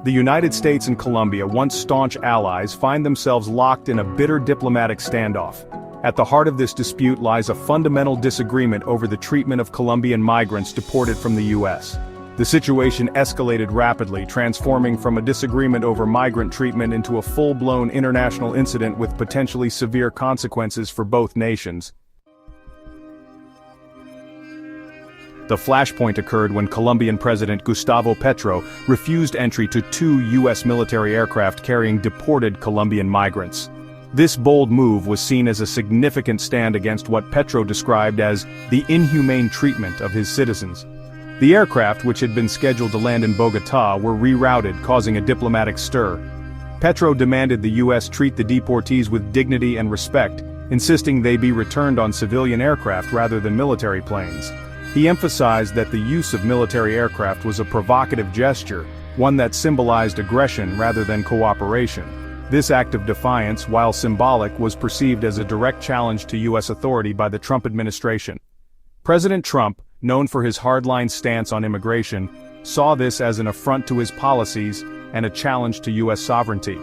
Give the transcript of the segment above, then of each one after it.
The United States and Colombia, once staunch allies, find themselves locked in a bitter diplomatic standoff. At the heart of this dispute lies a fundamental disagreement over the treatment of Colombian migrants deported from the U.S. The situation escalated rapidly, transforming from a disagreement over migrant treatment into a full-blown international incident with potentially severe consequences for both nations. The flashpoint occurred when Colombian President Gustavo Petro refused entry to 2 U.S. military aircraft carrying deported Colombian migrants. This bold move was seen as a significant stand against what Petro described as the inhumane treatment of his citizens. The aircraft, which had been scheduled to land in Bogotá, were rerouted, causing a diplomatic stir. Petro demanded the U.S. treat the deportees with dignity and respect, insisting they be returned on civilian aircraft rather than military planes. He emphasized that the use of military aircraft was a provocative gesture, one that symbolized aggression rather than cooperation. This act of defiance, while symbolic, was perceived as a direct challenge to U.S. authority by the Trump administration. President Trump, known for his hardline stance on immigration, saw this as an affront to his policies and a challenge to U.S. sovereignty.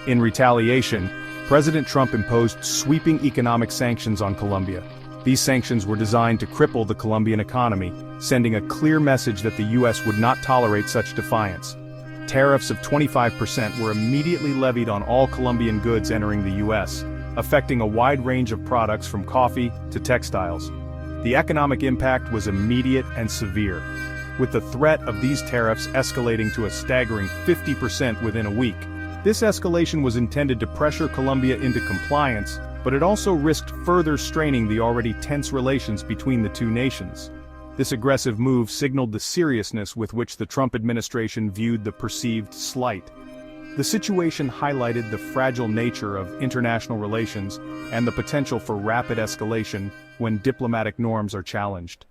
In retaliation, President Trump imposed sweeping economic sanctions on Colombia. These sanctions were designed to cripple the Colombian economy, sending a clear message that the U.S. would not tolerate such defiance. Tariffs of 25% were immediately levied on all Colombian goods entering the U.S., affecting a wide range of products from coffee to textiles. The economic impact was immediate and severe, with the threat of these tariffs escalating to a staggering 50% within a week. This escalation was intended to pressure Colombia into compliance, but it also risked further straining the already tense relations between the two nations. This aggressive move signaled the seriousness with which the Trump administration viewed the perceived slight. The situation highlighted the fragile nature of international relations and the potential for rapid escalation when diplomatic norms are challenged.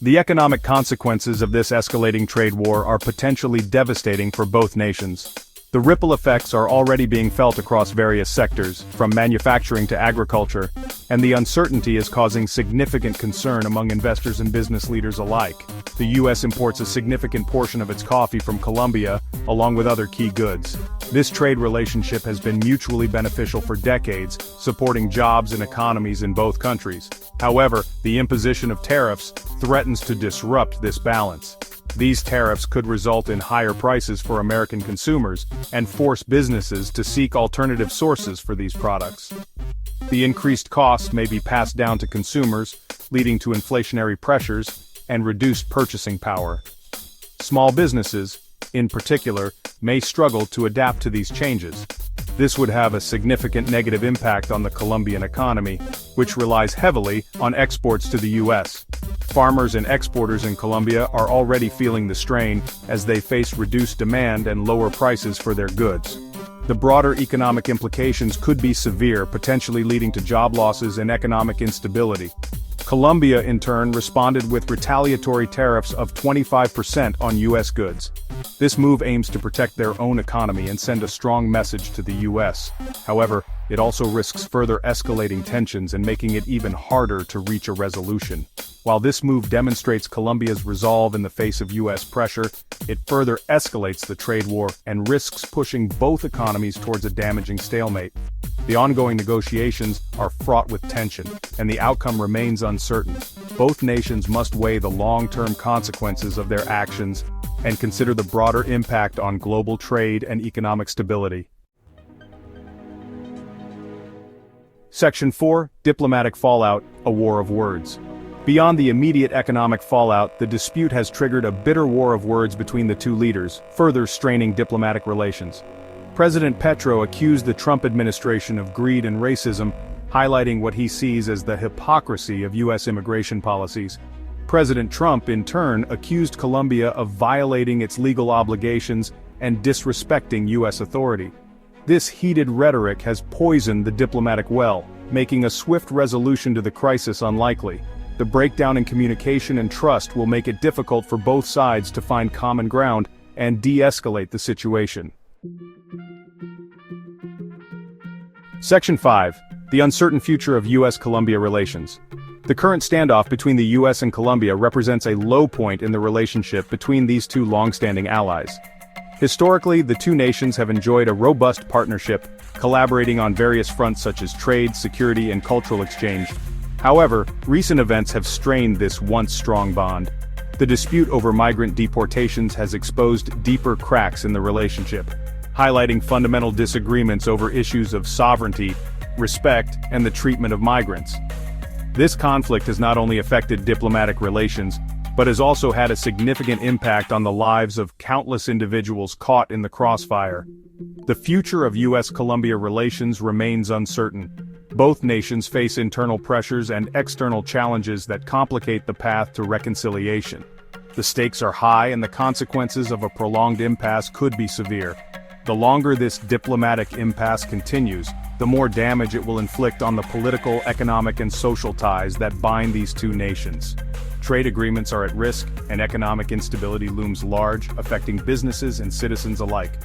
The economic consequences of this escalating trade war are potentially devastating for both nations. The ripple effects are already being felt across various sectors, from manufacturing to agriculture, and the uncertainty is causing significant concern among investors and business leaders alike. The U.S. imports a significant portion of its coffee from Colombia, along with other key goods. This trade relationship has been mutually beneficial for decades, supporting jobs and economies in both countries. However, the imposition of tariffs threatens to disrupt this balance. These tariffs could result in higher prices for American consumers and force businesses to seek alternative sources for these products. The increased costs may be passed down to consumers, leading to inflationary pressures and reduced purchasing power. Small businesses, in particular, may struggle to adapt to these changes. This would have a significant negative impact on the Colombian economy, which relies heavily on exports to the U.S. Farmers and exporters in Colombia are already feeling the strain as they face reduced demand and lower prices for their goods. The broader economic implications could be severe, potentially leading to job losses and economic instability. Colombia, in turn, responded with retaliatory tariffs of 25% on U.S. goods. This move aims to protect their own economy and send a strong message to the U.S. However, it also risks further escalating tensions and making it even harder to reach a resolution. While this move demonstrates Colombia's resolve in the face of U.S. pressure, it further escalates the trade war and risks pushing both economies towards a damaging stalemate. The ongoing negotiations are fraught with tension, and the outcome remains uncertain. Both nations must weigh the long-term consequences of their actions and consider the broader impact on global trade and economic stability. Section 4, Diplomatic Fallout, a War of Words. Beyond the immediate economic fallout, the dispute has triggered a bitter war of words between the two leaders, further straining diplomatic relations. President Petro accused the Trump administration of greed and racism, highlighting what he sees as the hypocrisy of U.S. immigration policies. President Trump, in turn, accused Colombia of violating its legal obligations and disrespecting U.S. authority. This heated rhetoric has poisoned the diplomatic well, making a swift resolution to the crisis unlikely. The breakdown in communication and trust will make it difficult for both sides to find common ground and de-escalate the situation. Section 5. The uncertain future of U.S.-Colombia relations. The current standoff between the US and Colombia represents a low point in the relationship between these two long-standing allies. Historically, the two nations have enjoyed a robust partnership, collaborating on various fronts such as trade, security, and cultural exchange. However, recent events have strained this once strong bond. The dispute over migrant deportations has exposed deeper cracks in the relationship, highlighting fundamental disagreements over issues of sovereignty, respect, and the treatment of migrants. This conflict has not only affected diplomatic relations, but has also had a significant impact on the lives of countless individuals caught in the crossfire. The future of US-Colombia relations remains uncertain. Both nations face internal pressures and external challenges that complicate the path to reconciliation. The stakes are high and the consequences of a prolonged impasse could be severe. The longer this diplomatic impasse continues, the more damage it will inflict on the political, economic, and social ties that bind these two nations. Trade agreements are at risk, and economic instability looms large, affecting businesses and citizens alike.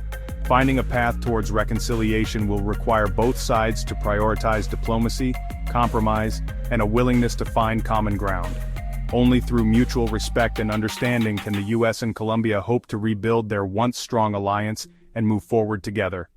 Finding a path towards reconciliation will require both sides to prioritize diplomacy, compromise, and a willingness to find common ground. Only through mutual respect and understanding can the US and Colombia hope to rebuild their once strong alliance and move forward together.